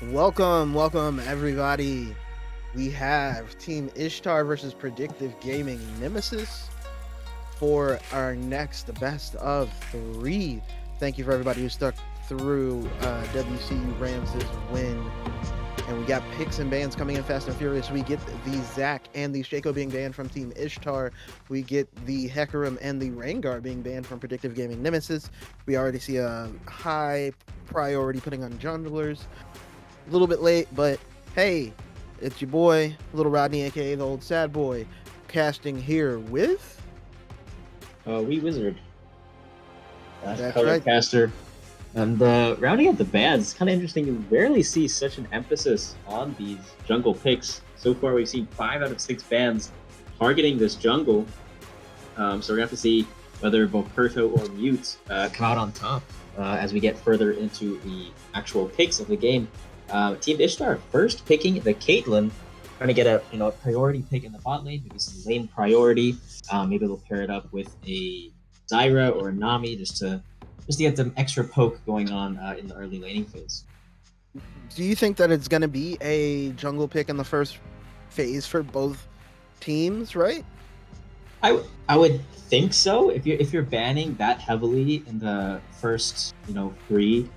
Welcome everybody. We have Team Ishtar versus Predictive Gaming Nemesis for our next best of three. Thank you for everybody who stuck through WCU Rams' win. And we got picks and bans coming in fast and furious. We get the Zach and the Shaco being banned from Team Ishtar. We get the Hecarim and the Rengar being banned from Predictive Gaming Nemesis. We already see a high priority putting on junglers. A little bit late, but hey, it's your boy, Little Rodney, aka the Old Sad Boy, casting here with. Wee Wizard. That's Color right. caster. And rounding out the bans, it's kind of interesting. You rarely see such an emphasis on these jungle picks. So far, we've seen 5 out of 6 bans targeting this jungle. So we're going to have to see whether both Perto or Mute come out on top as we get further into the actual picks of the game. Team Ishtar first picking the Caitlyn, trying to get a priority pick in the bot lane, maybe some lane priority. Maybe they'll pair it up with a Zyra or a Nami just to get some extra poke going on in the early laning phase. Do you think that it's going to be a jungle pick in the first phase for both teams, right? I would think so. If you're banning that heavily in the first 3,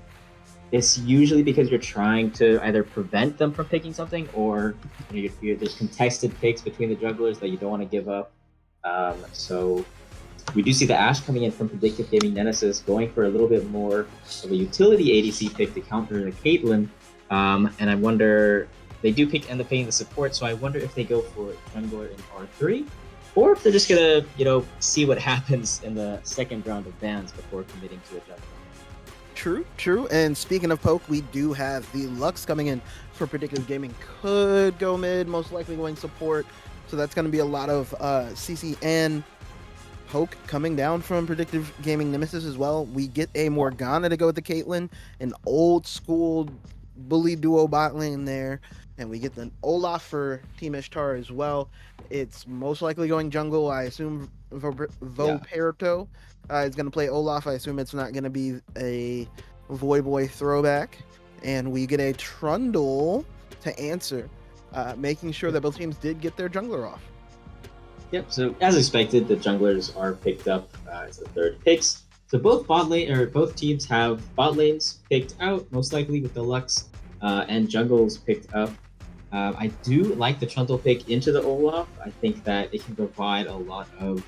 it's usually because you're trying to either prevent them from picking something, or there's contested picks between the jugglers that you don't want to give up. So we do see the Ashe coming in from Predictive Gaming Nemesis, going for a little bit more of a utility ADC pick to counter the Caitlyn. And I wonder, they do end up picking the support, so I wonder if they go for jungler in R3, or if they're just gonna see what happens in the second round of bans before committing to a jungler. True. And speaking of poke, we do have the Lux coming in for Predictive Gaming. Could go mid, most likely going support. So that's going to be a lot of CC and poke coming down from Predictive Gaming Nemesis as well. We get a Morgana to go with the Caitlyn, an old school bully duo bot lane there. And we get the Olaf for Team Ishtar as well. It's most likely going jungle. I assume Voperto is going to play Olaf. I assume it's not going to be a Voyboy throwback. And we get a Trundle to answer, making sure that both teams did get their jungler off. Yep, so as expected, the junglers are picked up as the third picks. So both teams have bot lanes picked out, most likely with the Lux, and jungles picked up. I do like the Trundle pick into the Olaf. I think that it can provide a lot of,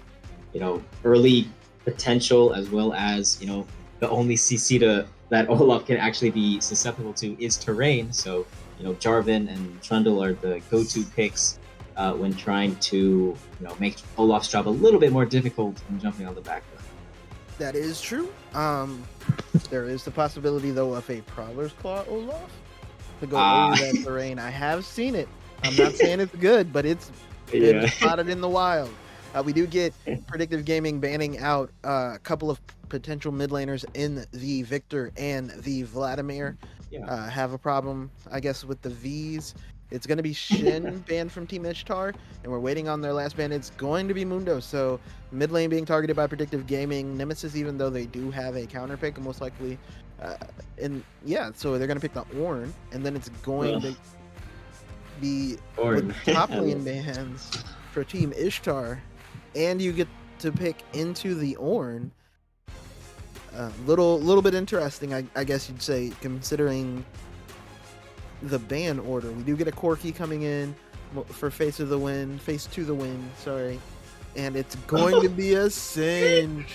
early potential, as well as, the only CC that Olaf can actually be susceptible to is terrain. So, Jarvan and Trundle are the go-to picks when trying to, make Olaf's job a little bit more difficult when jumping on the back line. That is true. There is the possibility, though, of a Prowler's Claw Olaf to go over that terrain. I have seen it. I'm not saying it's good, but it's been spotted in the wild. We do get Predictive Gaming banning out a couple of potential mid laners in the Victor and the Vladimir. Have a problem, I guess, with the Vs. It's going to be Shin banned from Team Ishtar, and we're waiting on their last ban. It's going to be Mundo. So mid lane being targeted by Predictive Gaming. Nemesis, even though they do have a counter pick, most likely. So they're going to pick the Ornn, and then it's going to be with top lane bans for Team Ishtar. And you get to pick into the Ornn. Little bit interesting, I guess you'd say, considering the ban order. We do get a Corki coming in for Face to the Wind, sorry. And it's going to be a Singed.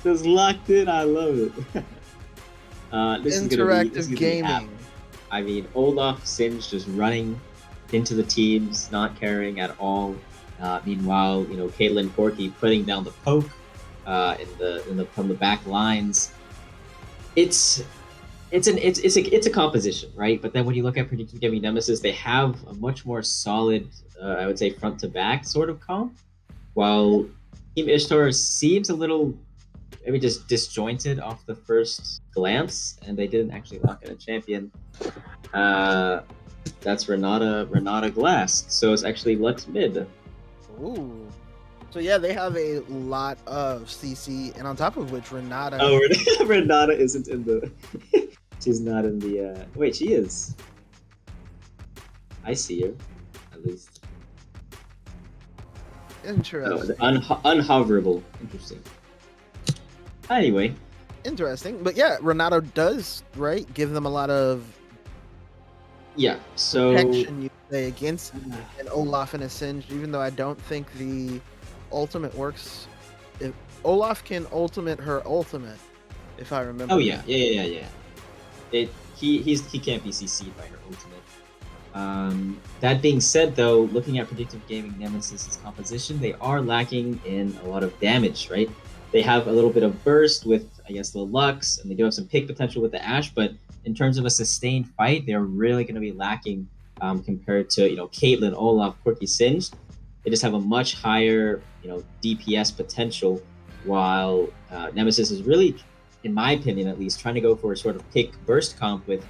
Just locked in, I love it. Interactive gaming. I mean, Olaf Singed just running into the teams, not caring at all. Meanwhile, Caitlyn Corki putting down the poke from the back lines. It's a composition, right? But then when you look at Predictive Gaming Nemesis, they have a much more solid, I would say, front to back sort of comp. While Team Ishtar seems a little maybe just disjointed off the first glance, and they didn't actually lock in a champion. That's Renata Glass. So it's actually Lux mid. Ooh. So yeah, they have a lot of CC, and on top of which Renata. Oh, Renata isn't in the. She's not in the. Wait, she is. I see you, at least. Oh, Interesting. unhoverable. Interesting. Anyway, Interesting. But yeah, Renato does, right, give them a lot of yeah. So protection, you say, against an Olaf and a Singe, even though I don't think the ultimate works. If Olaf can ultimate her ultimate, if I oh remember yeah, correctly. yeah. He can't be CC'd by her ultimate. That being said, though, looking at predictive gaming Nemesis's composition, they are lacking in a lot of damage, right? They have a little bit of burst with, I guess, the Lux, and they do have some pick potential with the Ash, but in terms of a sustained fight, they're really going to be lacking compared to, Caitlyn, Olaf, Quirky, Singed. They just have a much higher, DPS potential, while Nemesis is really, in my opinion at least, trying to go for a sort of pick burst comp with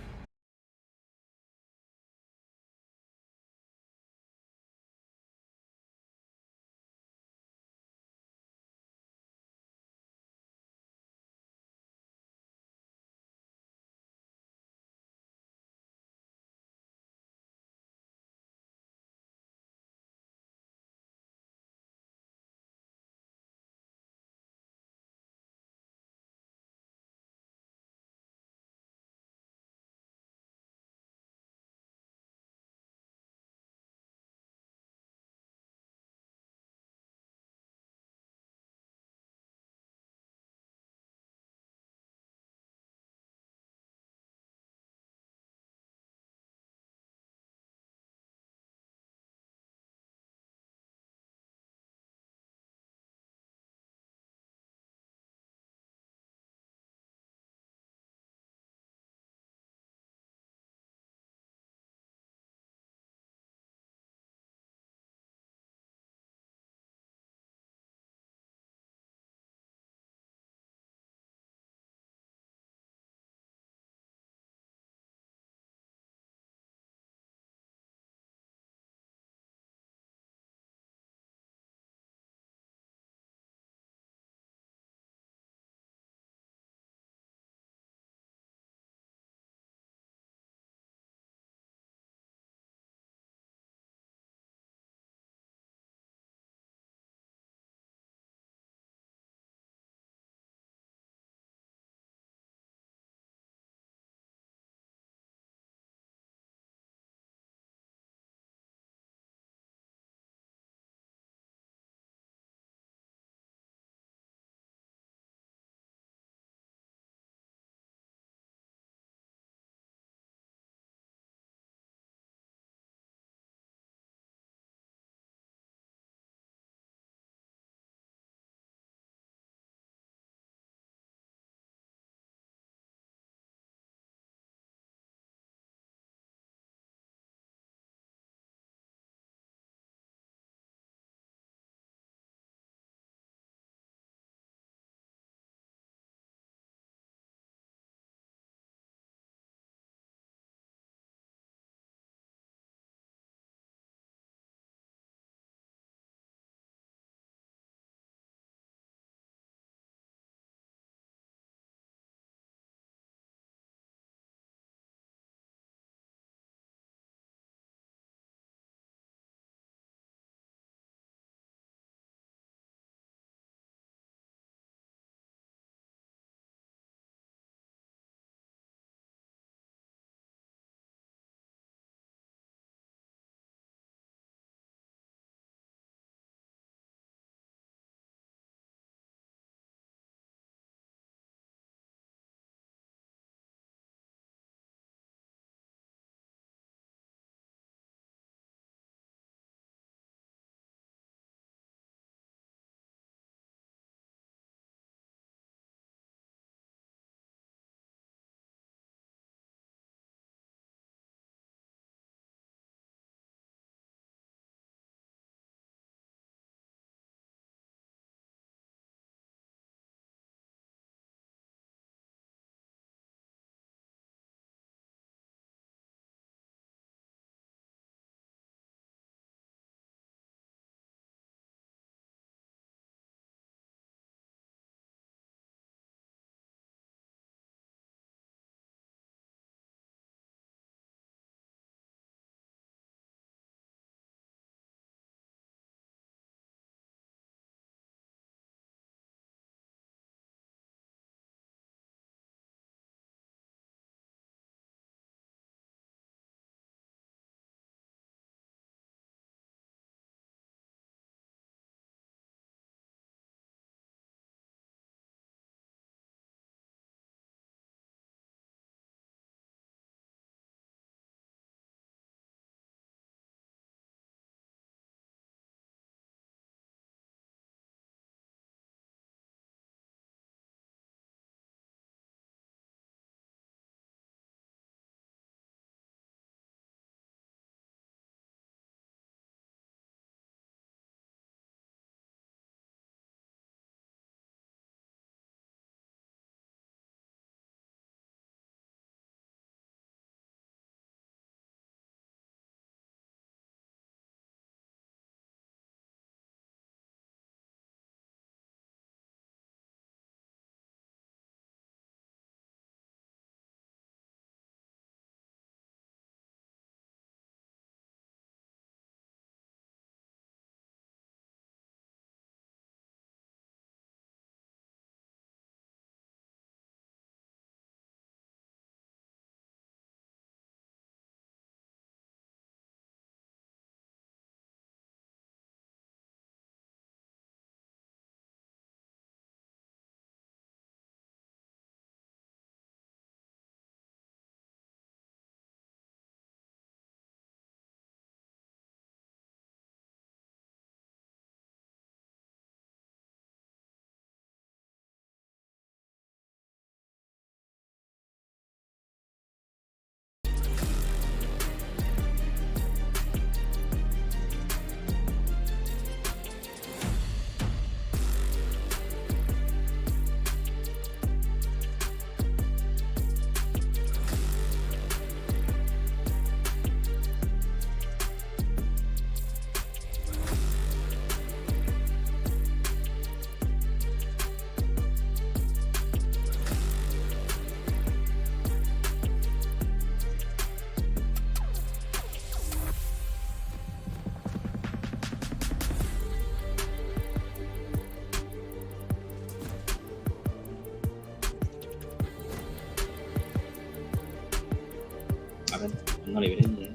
I'm not even in there.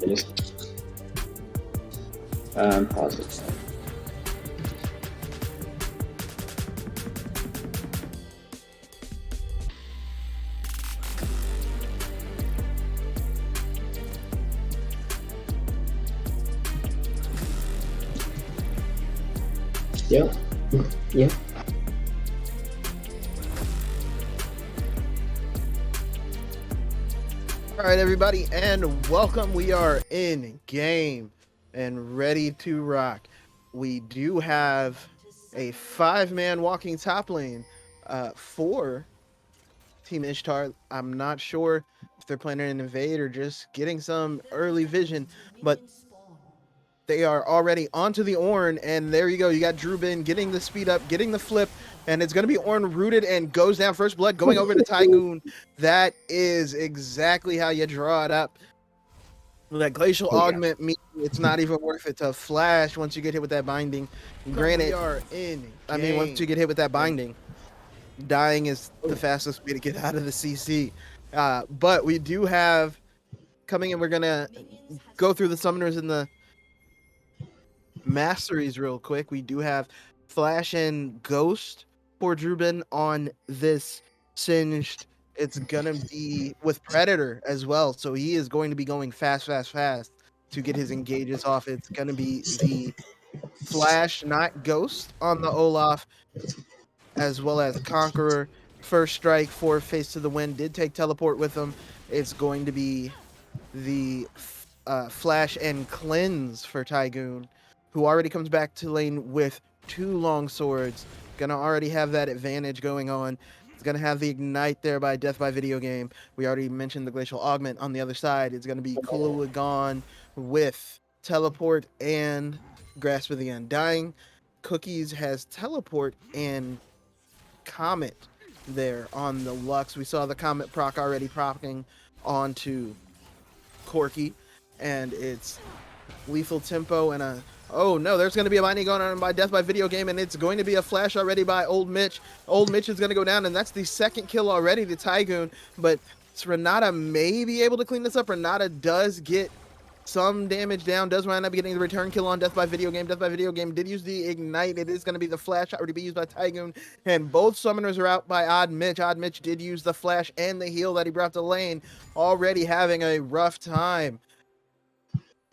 Just pause it. Yeah. Yeah. All right, everybody, and welcome. We are in game and ready to rock. We do have a 5-man walking top lane for Team Ishtar. I'm not sure if they're planning an invade or just getting some early vision, but they are already onto the Ornn, and there you go. You got Drubin getting the speed up, getting the flip, and it's going to be Ornn rooted and goes down first blood, going over to Tygoon. That is exactly how you draw it up. That glacial augment means it's not even worth it to flash once you get hit with that binding. Granted, once you get hit with that binding, dying is the fastest way to get out of the CC. But we do have coming in, we're going to go through the summoners and the masteries real quick. We do have Flash and Ghost for Drubin on this Singed. It's gonna be with Predator as well, so he is going to be going fast to get his engages off. It's gonna be the Flash, not Ghost, on the Olaf, as well as Conqueror. First strike for Face to the Wind did take teleport with him. It's going to be the Flash and Cleanse for Tygoon, who already comes back to lane with 2 long swords. Gonna already have that advantage going on. It's gonna have the Ignite there by Death by Video Game. We already mentioned the Glacial Augment on the other side. It's gonna be Kulagon with Teleport and Grasp of the Undying. Cookies has Teleport and Comet there on the Lux. We saw the Comet proc already proccing onto Corki, and it's lethal tempo and a oh no, there's going to be a binding going on by Death by Video Game, and it's going to be a flash already by Old Mitch. Old Mitch is going to go down, and that's the second kill already to Tygoon, but Renata may be able to clean this up. Renata does get some damage down, does wind up getting the return kill on Death by Video Game. Death by Video Game did use the Ignite. It is going to be the flash already be used by Tygoon, and both summoners are out by Odd Mitch. Odd Mitch did use the flash and the heal that he brought to lane, already having a rough time.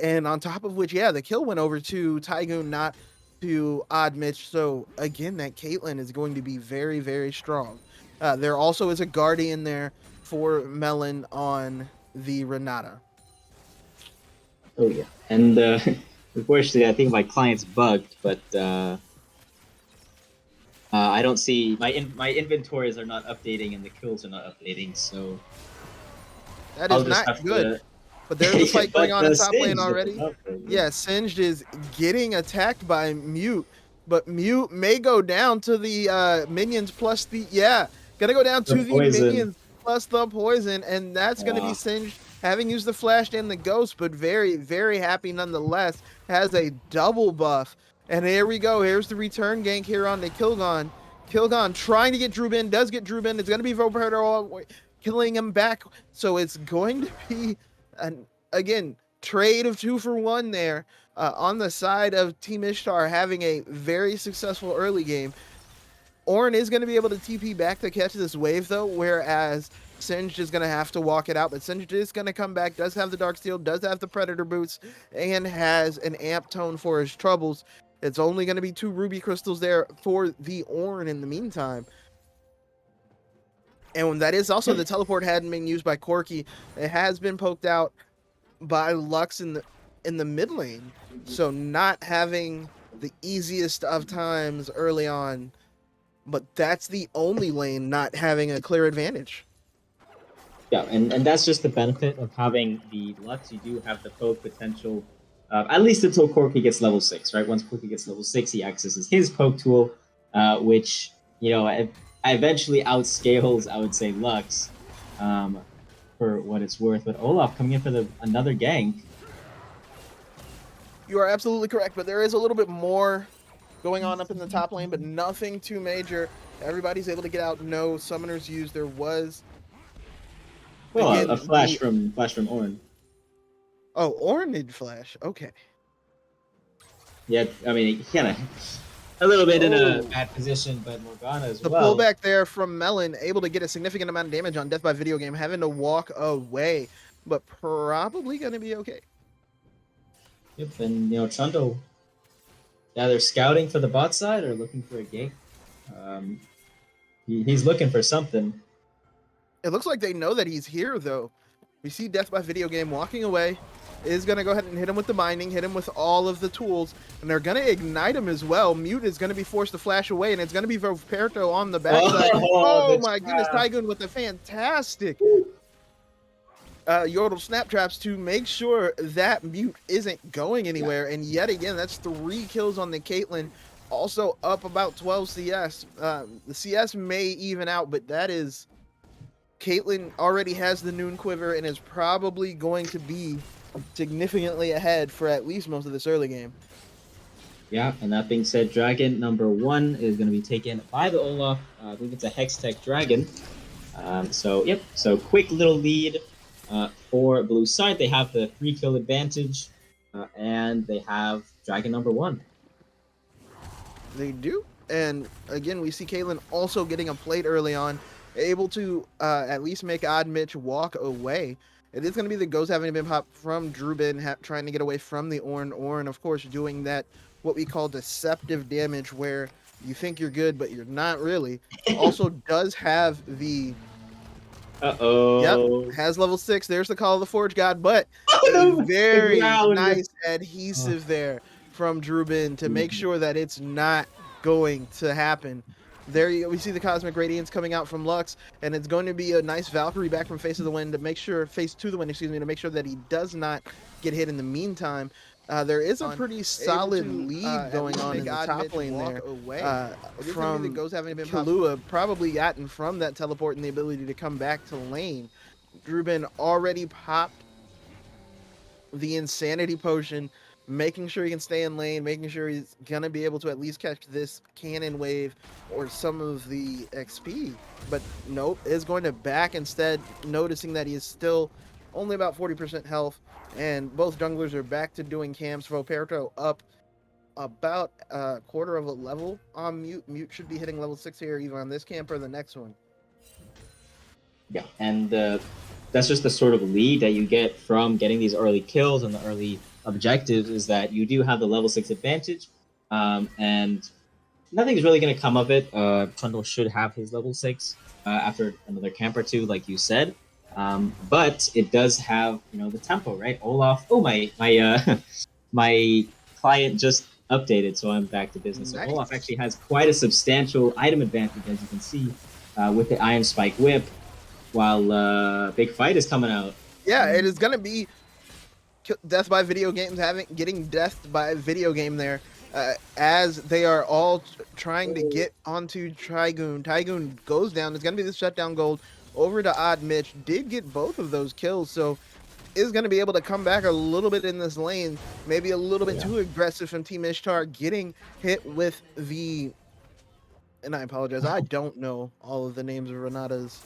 And on top of which, yeah, the kill went over to Tygoon, not to Odd Mitch. So again, that Caitlyn is going to be very, very strong. There also is a Guardian there for Melon on the Renata. Oh yeah, and unfortunately, I think my client's bugged, but I don't see my inventories are not updating and the kills are not updating, so that is not good. But there's a fight going on in top lane already. Yeah, Singed is getting attacked by Mute, but Mute may go down to the minions plus the gonna go down to the minions plus the poison, and that's gonna be Singed having used the flash and the ghost, but very, very happy nonetheless. Has a double buff. And here we go. Here's the return gank here on the Killgon. Killgon trying to get Drubin, does get Drubin. It's going to be Vopredator killing him back. So it's going to be, again, trade of 2 for 1 there on the side of Team Ishtar, having a very successful early game. Ornn is going to be able to TP back to catch this wave, though, whereas Singed is going to have to walk it out, but Singed is going to come back, does have the Darksteel, does have the Predator boots, and has an amp tone for his troubles. It's only going to be 2 ruby crystals there for the Ornn in the meantime. And that is also the teleport hadn't been used by Corki. It has been poked out by Lux in the mid lane, so not having the easiest of times early on, but that's the only lane not having a clear advantage. Yeah, and that's just the benefit of having the Lux. You do have the poke potential, at least until Corki gets level 6, right? Once Corki gets level 6, he accesses his poke tool, which, you know, eventually outscales, I would say, Lux, for what it's worth. But Olaf coming in for another gank. You are absolutely correct, but there is a little bit more going on up in the top lane, but nothing too major. Everybody's able to get out. No summoners used. There was Well, again a flash the from Ornn. oh Ornid flash. Okay. Yeah, I mean, he kind of a little bit in a Oh, bad position, but Morgana as the well. pullback there from Melon, able to get a significant amount of damage on Death by Video Game, having to walk away, but probably going to be okay. Yep, and Trundle either scouting for the bot side or looking for a gank. Um, he's looking for something. It looks like they know that he's here, though. We see Death by Video Game walking away. Is going to go ahead and hit him with the binding, hit him with all of the tools, and they're going to ignite him as well. Mute is going to be forced to flash away, and it's going to be Roberto on the backside. Oh my goodness, Tygoon with a fantastic Yordle snap traps to make sure that Mute isn't going anywhere. And yet again, that's 3 kills on the Caitlyn. Also up about 12 CS. The CS may even out, but that is... Caitlyn already has the Noon Quiver and is probably going to be significantly ahead for at least most of this early game. Yeah, and that being said, Dragon number 1 is going to be taken by the Olaf. I believe it's a Hextech Dragon. So quick little lead for blue side. They have the 3-kill advantage, and they have Dragon number 1. They do, and again, we see Caitlyn also getting a plate early on, able to at least make Odd Mitch walk away. It is going to be the Ghost having been popped from Drubin, trying to get away from the Ornn. Ornn, of course, doing that, what we call deceptive damage, where you think you're good, but you're not really. Also does have the... Uh-oh. Yep, has level 6. There's the Call of the Forge God, but Oh, a no, very nice adhesive there from Drubin to make sure that it's not going to happen. There you go. We see the Cosmic Radiance coming out from Lux, and it's going to be a nice Valkyrie back from Face of the Wind to make sure, Face to the Wind, excuse me, to make sure that he does not get hit in the meantime. There is a pretty solid lead going on in the top lane there from Kahlua, probably gotten from that teleport and the ability to come back to lane. Drubin already popped the Insanity Potion, making sure he can stay in lane, making sure he's going to be able to at least catch this cannon wave or some of the XP. But nope, is going to back instead, noticing that he is still only about 40% health. And both junglers are back to doing camps. Roberto up about a quarter of a level on Mute. Mute should be hitting level 6 here, either on this camp or the next one. Yeah, and that's just the sort of lead that you get from getting these early kills and the early objectives, is that you do have the level 6 advantage, and nothing's really going to come of it. Trundle should have his level 6 after another camp or two, like you said. But it does have, the tempo, right? Olaf. Oh, my my client just updated, so I'm back to business. Nice. So Olaf actually has quite a substantial item advantage, as you can see, with the Iron Spike Whip, while Big Fight is coming out. Yeah, it is going to be Death by Video Games getting Death by Video Game there. As they are all trying to get onto Tygoon. Tygoon goes down. It's going to be the shutdown gold over to Odd Mitch. Did get both of those kills, so is going to be able to come back a little bit in this lane. Maybe a little bit too aggressive from Team Ishtar, getting hit with the... And I apologize, I don't know all of the names of Renata's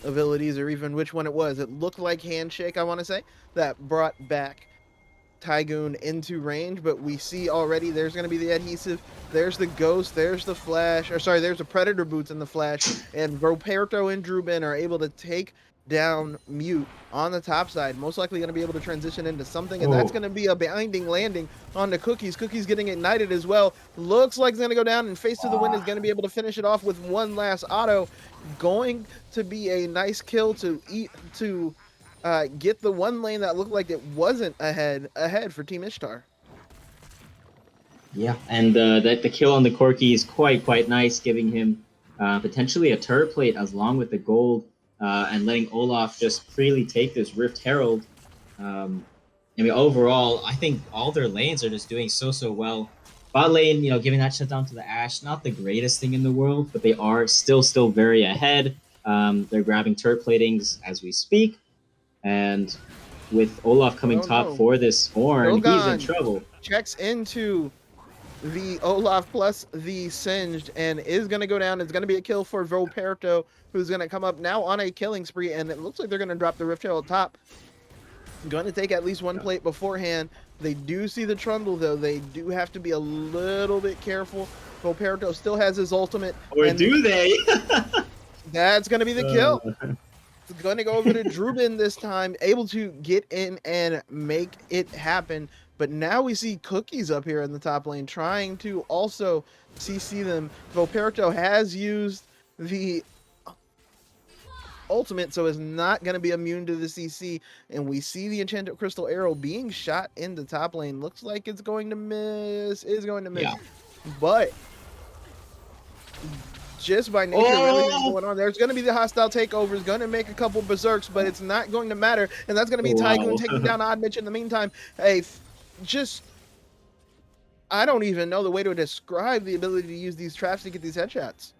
abilities or even which one it was. It looked like Handshake, I want to say, that brought back Tygoon into range, but we see already there's going to be the adhesive, there's the Ghost, there's the Flash, or sorry, there's the Predator Boots in the Flash, and Roberto and Drubin are able to take down Mute on the top side, most likely going to be able to transition into something, and that's going to be a binding landing on the Cookies. Cookies getting ignited as well. Looks like it's going to go down, and Face to the Wind is going to be able to finish it off with one last auto. Going to be a nice kill to get the one lane that looked like it wasn't ahead for Team Ishtar. Yeah, and the kill on the Corki is quite nice, giving him potentially a turret plate as long with the gold, and letting Olaf just freely take this Rift Herald. I mean, overall, I think all their lanes are just doing so well. Bot lane, giving that shutdown to the Ashe, not the greatest thing in the world, but they are still very ahead. They're grabbing turret platings as we speak. And with Olaf coming top for this Ornn, he's in trouble. Checks into the Olaf plus the Singed and is going to go down. It's going to be a kill for Volperto, who's going to come up now on a killing spree, and it looks like they're going to drop the Rift Herald top. Going to take at least one plate beforehand. They do see the Trundle, though. They do have to be a little bit careful. Volperto still has his ultimate. Or do they? That's going to be the kill. It's going to go over to Drubin this time, able to get in and make it happen. But now we see Cookies up here in the top lane trying to also CC them. Volperto has used the ultimate, so is not going to be immune to the CC. And we see the Enchanted Crystal Arrow being shot in the top lane. Looks like it's going to miss. Is going to miss. Yeah. But just by nature of everything going on, there's going to be the hostile takeover. Is going to make a couple berserks, but it's not going to matter. And that's going to be Tycoon taking down Odd Mitch in the meantime. Hey, just, I don't even know the way to describe the ability to use these traps to get these headshots.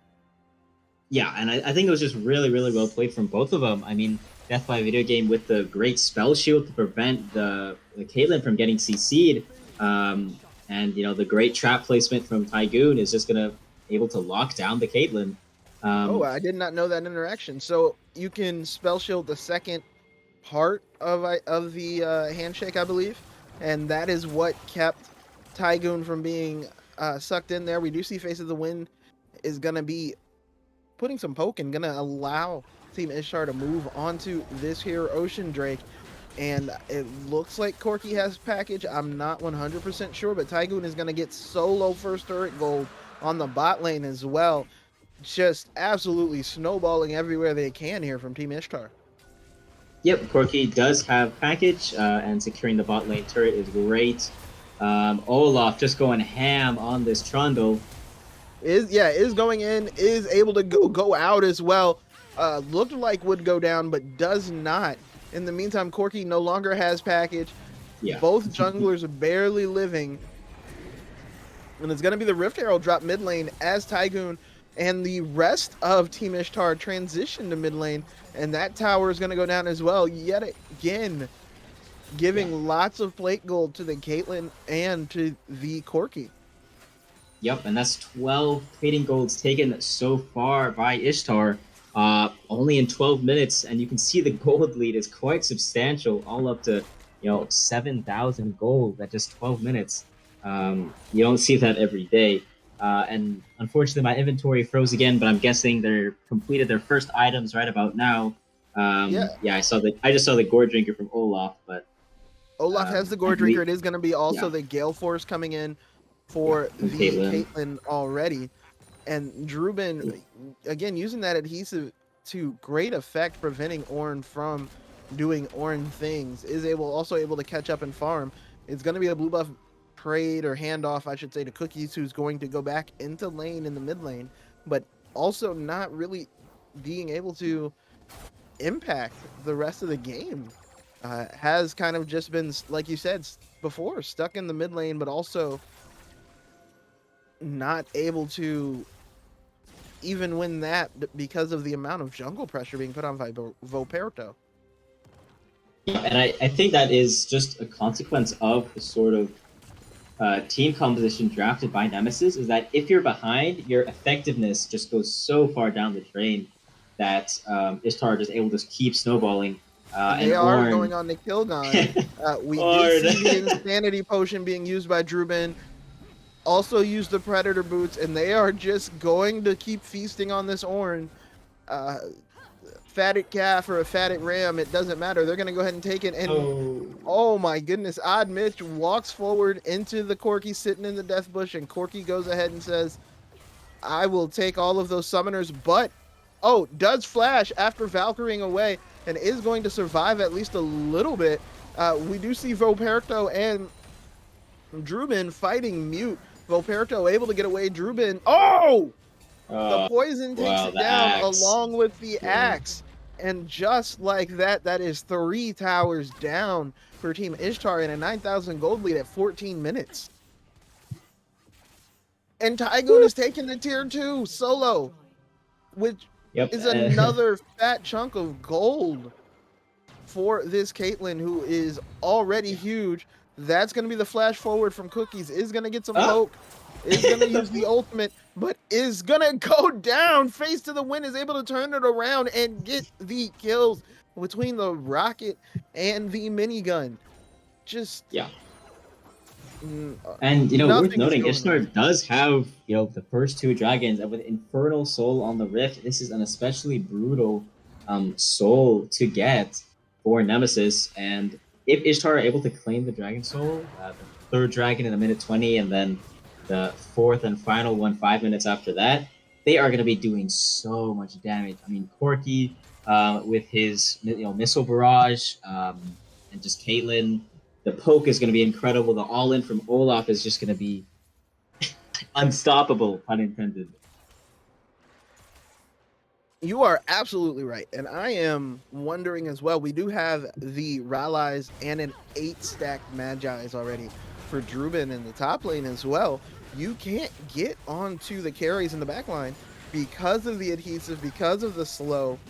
Yeah, and I think it was just really, really well played from both of them. I mean, Death by Video Game with the great spell shield to prevent the Caitlyn from getting CC'd. And, you know, the great trap placement from Tygoon is just going to able to lock down the Caitlyn. Oh, I did not know that interaction. So you can spell shield the second part of the handshake, I believe. And that is what kept Tygoon from being sucked in there. We do see Face of the Wind is going to be putting some poke and going to allow Team Ishtar to move onto this here Ocean Drake. And it looks like Corki has package. I'm not 100% sure, but Tygoon is going to get solo first turret gold on the bot lane as well. Just absolutely snowballing everywhere they can here from Team Ishtar. Yep, Corki does have package, and securing the bot lane turret is great. Olaf just going ham on this Trundle. Is going in, is able to go out as well. Looked like would go down, but does not. In the meantime, Corki no longer has package. Yeah. Both junglers are barely living. And it's going to be the Rift Herald drop mid lane as Tygoon and the rest of Team Ishtar transition to mid lane. And that tower is going to go down as well, yet again, giving lots of plate gold to the Caitlyn and to the Corki. Yep, and that's 12 trading golds taken so far by Ishtar, only in 12 minutes, and you can see the gold lead is quite substantial, all up to 7,000 gold at just 12 minutes. You don't see that every day, and unfortunately my inventory froze again. But I'm guessing they're completed their first items right about now. I just saw the Gore Drinker from Olaf, but Olaf has the Gore Drinker. It is going to be also the Gale Force coming in for the Caitlyn already. And Drubin, again, using that adhesive to great effect, preventing Ornn from doing Ornn things, is also able to catch up and farm. It's going to be a blue buff trade or handoff, I should say, to Cookies, who's going to go back into lane in the mid lane, but also not really being able to impact the rest of the game. Has kind of just been, like you said before, stuck in the mid lane, but also not able to even win that because of the amount of jungle pressure being put on by Volperto. Yeah, and I think that is just a consequence of the sort of team composition drafted by Nemesis, is that if you're behind, your effectiveness just goes so far down the drain that Ishtar is able to keep snowballing. They are going on the Killgon. We did see the Insanity Potion being used by Drubin. Also use the Predator Boots, and they are just going to keep feasting on this Ornn. Fatted calf or a fatted ram, it doesn't matter. They're going to go ahead and take it. And oh my goodness, Odd Mitch walks forward into the Corki sitting in the death bush, and Corki goes ahead and says, I will take all of those summoners, but does flash after Valkyrying away and is going to survive at least a little bit. We do see Volperto and Drubin fighting mute. Volperto able to get away. Drubin, the poison takes it down along with the axe. And just like that, that is 3 towers down for Team Ishtar in a 9,000 gold lead at 14 minutes. And Tygoon is taking the tier 2 solo, which is another fat chunk of gold for this Caitlyn, who is already huge. That's going to be the flash forward from Cookies. Is going to get some poke. is gonna use the ultimate, but is gonna go down. Face to the wind is able to turn it around and get the kills between the rocket and the minigun. Just Yeah. uh, And worth nothing is noting, going Ishtar right. does have the first two dragons, and with Infernal Soul on the Rift, this is an especially brutal soul to get for Nemesis. And if Ishtar are able to claim the Dragon Soul, the third dragon in a minute 20, and then the fourth and final one 5 minutes after that, they are going to be doing so much damage. I mean, Corki with his missile barrage, and just Caitlyn, the poke is going to be incredible. The all in from Olaf is just going to be unstoppable, pun intended. You are absolutely right. And I am wondering as well. We do have the Rallies and an 8-stack Magi's already for Druben in the top lane as well. You can't get onto the carries in the back line because of the adhesive, because of the slow.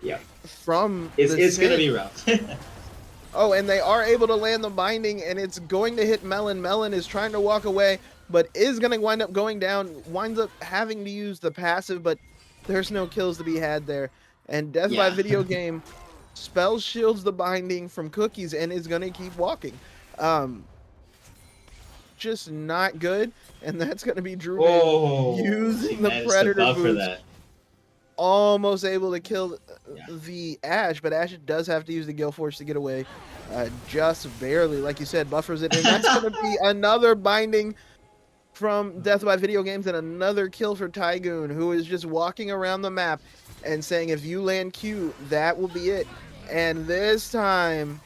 Yeah. From it's going to be rough. Oh, and they are able to land the binding, and it's going to hit Melon. Melon is trying to walk away, but is going to wind up going down, winds up having to use the passive, but there's no kills to be had there. And Death by Yeah. Video Game spell shields the binding from Cookies and is going to keep walking. Just not good, and that's going to be Druben She using the managed to Predator buffer boost. that. Almost able to kill Yeah. the Ashe, but Ashe does have to use the Gale Force to get away. Just barely, like you said, buffers it, and that's going to be another binding from Death by Video Games and another kill for Tygoon, who is just walking around the map and saying, if you land Q, that will be it. And this time,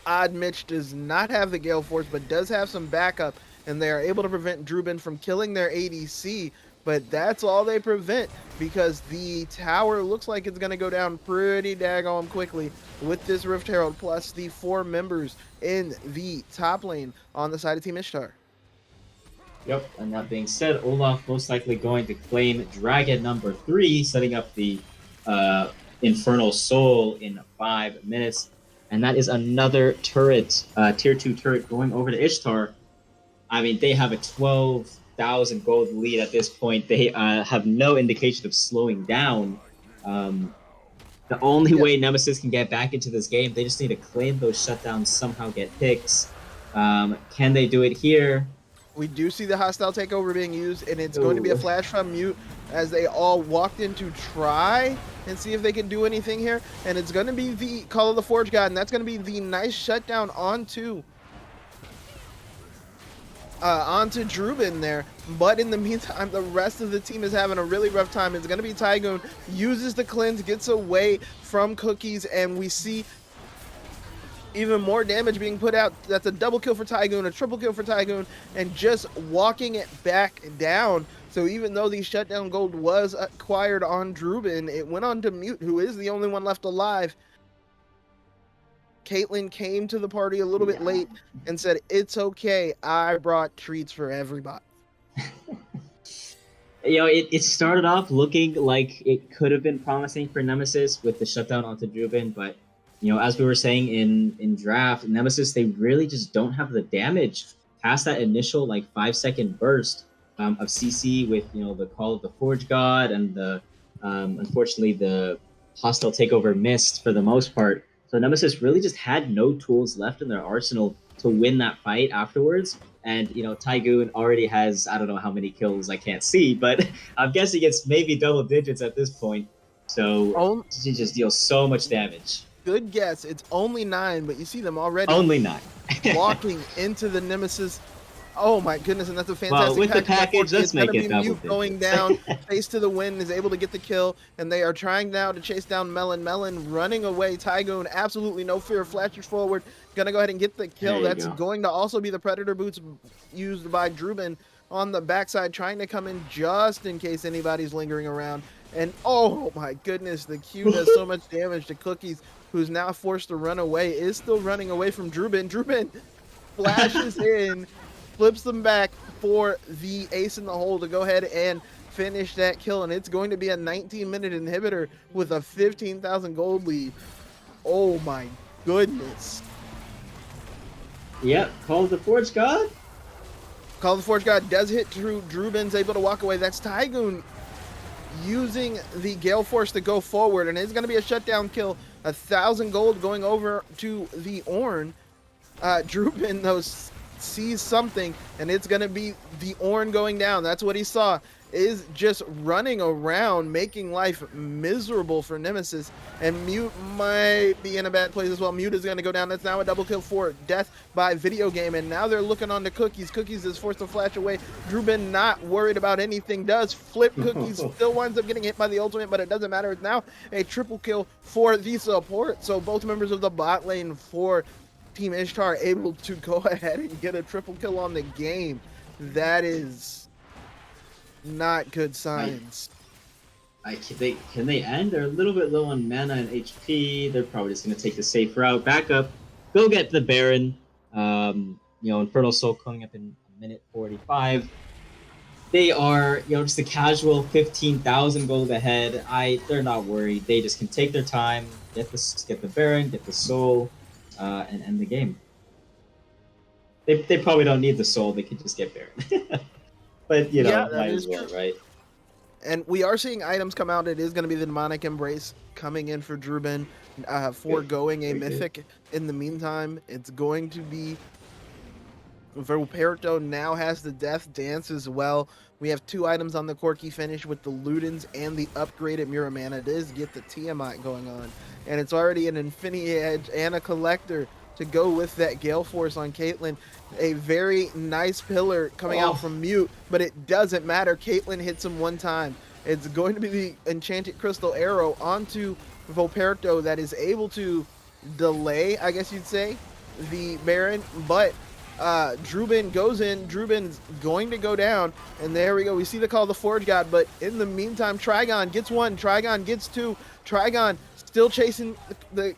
Odd Mitch does not have the Gale Force, but does have some backup, and they are able to prevent Druben from killing their ADC. But that's all they prevent, because the tower looks like it's going to go down pretty daggone quickly with this Rift Herald, plus the 4 members in the top lane on the side of Team Ishtar. Yep, and that being said, Olaf most likely going to claim Dragon number 3, setting up the Infernal Soul in 5 minutes. And that is another turret, tier 2 turret going over to Ishtar. I mean, they have a 12,000 gold lead at this point. They have no indication of slowing down. The only way Nemesis can get back into this game, they just need to claim those shutdowns, somehow get picks. Can they do it here? We do see the hostile takeover being used, and it's going to be a flash from Mute as they all walked in to try and see if they can do anything here. And it's going to be the Call of the Forge God, and that's going to be the nice shutdown onto Druben there. But in the meantime, the rest of the team is having a really rough time. It's going to be Tygoon, uses the cleanse, gets away from Cookies, and we see even more damage being put out. That's a double kill for Tygoon, a triple kill for Tygoon, and just walking it back down. So even though the shutdown gold was acquired on Druben, it went on to Mute, who is the only one left alive. Caitlyn came to the party a little bit late and said, "It's okay, I brought treats for everybody." It started off looking like it could have been promising for Nemesis with the shutdown onto Druben, but as we were saying in draft, Nemesis, they really just don't have the damage past that initial 5-second burst of CC with the Call of the Forge God and the unfortunately the hostile takeover missed for the most part. So Nemesis really just had no tools left in their arsenal to win that fight afterwards. And Tygoon already has, I don't know how many kills, I can't see, but I'm guessing it's maybe double digits at this point. So she just deals so much damage. Good guess. It's only 9, but you see them already. Only 9. Walking into the Nemesis. Oh my goodness, and that's a fantastic with the package. Let's make it double Mute going down, face to the wind, is able to get the kill, and they are trying now to chase down Melon. Melon running away. Tygoon, absolutely no fear, flashes forward, gonna go ahead and get the kill. That's going to also be the Predator boots used by Druben on the backside, trying to come in just in case anybody's lingering around. And oh my goodness, the Q does so much damage to Cookies, who's now forced to run away, is still running away from Druben. Druben flashes in, flips them back for the ace in the hole to go ahead and finish that kill, and it's going to be a 19-minute inhibitor with a 15,000 gold lead. Oh my goodness. Yep, Call of the Forge God. Call of the Forge God does hit Drew. Drubin's able to walk away. That's Tygoon using the Gale Force to go forward, and it's going to be a shutdown kill. 1,000 gold going over to the Ornn. Drubin, though, sees something, and it's going to be the Ornn going down. That's what he saw, is just running around, making life miserable for Nemesis, and Mute might be in a bad place as well. Mute is going to go down. That's now a double kill for death by Video Game, and now they're looking on to Cookies. Cookies is forced to flash away. Drubin not worried about anything, does flip Cookies, still winds up getting hit by the ultimate, but it doesn't matter. It's now a triple kill for the support, so both members of the bot lane for Team Ishtar able to go ahead and get a triple kill on the game. That is not good signs. Can they end? They're a little bit low on mana and HP. They're probably just going to take the safe route. Back up. Go get the Baron. Infernal Soul coming up in a minute 45. They are, just a casual 15,000 gold ahead. They're not worried. They just can take their time, get the Baron, get the Soul, and end the game. They probably don't need the Soul. They could just get Baron. But, might as well, true. Right? And we are seeing items come out. It is going to be the Demonic Embrace coming in for Drubin, foregoing a Mythic. In the meantime, it's going to be Volperto now has the Death Dance as well. We have 2 items on the Corky finish with the Ludens and the upgraded Muramana. It does get the Tiamat going on. And it's already an Infinity Edge and a Collector to go with that Gale Force on Caitlyn. A very nice pillar coming out from Mute, but it doesn't matter. Caitlyn hits him one time. It's going to be the Enchanted Crystal Arrow onto Volperto that is able to delay, I guess you'd say, the Baron, but Drubin goes in. Drubin's going to go down, and there we go. We see the Call of the Forge God, but in the meantime, Trigon gets 1, Trigon gets 2, Trigon still chasing the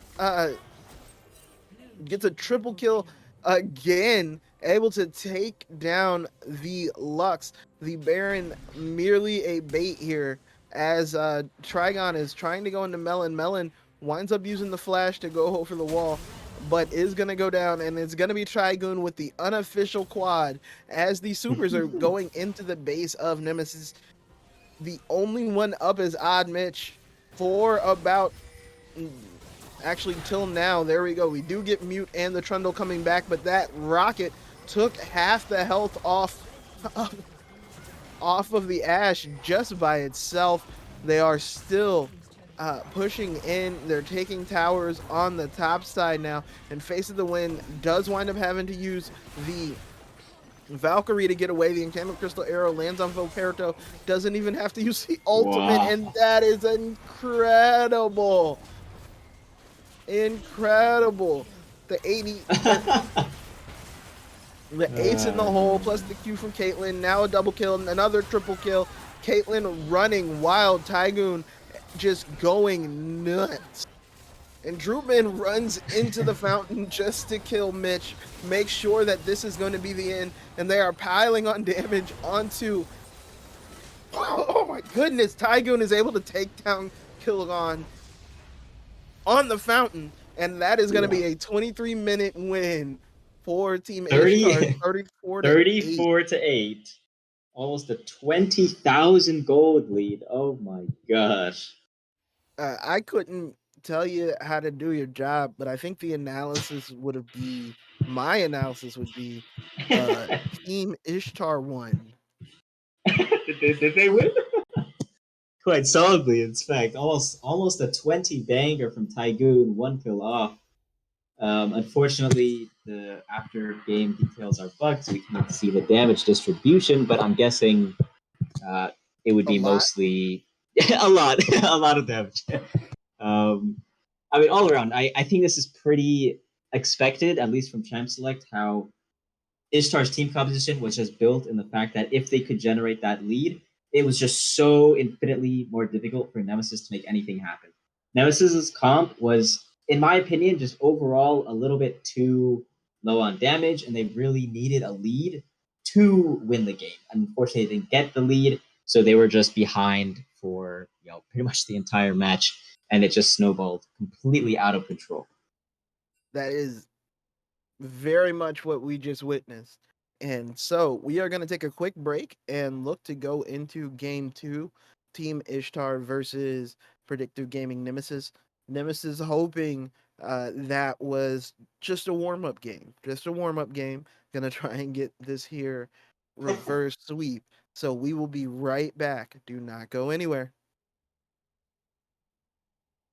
gets a triple kill again, able to take down the Lux. The Baron merely a bait here, as Trigon is trying to go into Melon. Melon winds up using the flash to go over the wall, but is going to go down, and it's going to be Trigon with the unofficial quad as the supers are going into the base of Nemesis. The only one up is Odd Mitch for about, actually till now. There we go. We do get Mute and the Trundle coming back, but that rocket took half the health off of the Ashe just by itself. They are still pushing in. They're taking towers on the top side now, and Face of the Wind does wind up having to use the Valkyrie to get away. The Enchanted Crystal Arrow lands on Volperto, doesn't even have to use the ultimate, and that is incredible. Incredible. The 80 the 8's in the hole, plus the Q from Caitlyn. Now a double kill, another triple kill. Caitlyn running wild. Tygoon just going nuts. And Drubin runs into the fountain just to kill Mitch. Make sure that this is going to be the end. And they are piling on damage onto... Oh my goodness. Tygoon is able to take down Kilgon on the fountain. And that is going to be a 23-minute win for Team Ishtar. 34 to 8. Almost a 20,000 gold lead. Oh my gosh. I couldn't tell you how to do your job, but I think the analysis would be, my analysis would be, Team Ishtar won. Did they win? Quite solidly, in fact. Almost a 20 banger from Tygoon, 1 kill off. Unfortunately, the after game details are bugged, so we can't see the damage distribution, but I'm guessing it would be mostly a lot of damage. All around, I think this is pretty expected, at least from Champ Select, how Ishtar's team composition was just built in the fact that if they could generate that lead, it was just so infinitely more difficult for Nemesis to make anything happen. Nemesis's comp was, in my opinion, just overall a little bit too low on damage, and they really needed a lead to win the game. Unfortunately, they didn't get the lead, so they were just behind for pretty much the entire match, and it just snowballed completely out of control. That is very much what we just witnessed. And so we are going to take a quick break and look to go into game 2, Team Ishtar versus Predictive Gaming Nemesis. Nemesis hoping that was just a warm up game. Just a warm up game. Gonna try and get this here reverse sweep. So we will be right back. Do not go anywhere.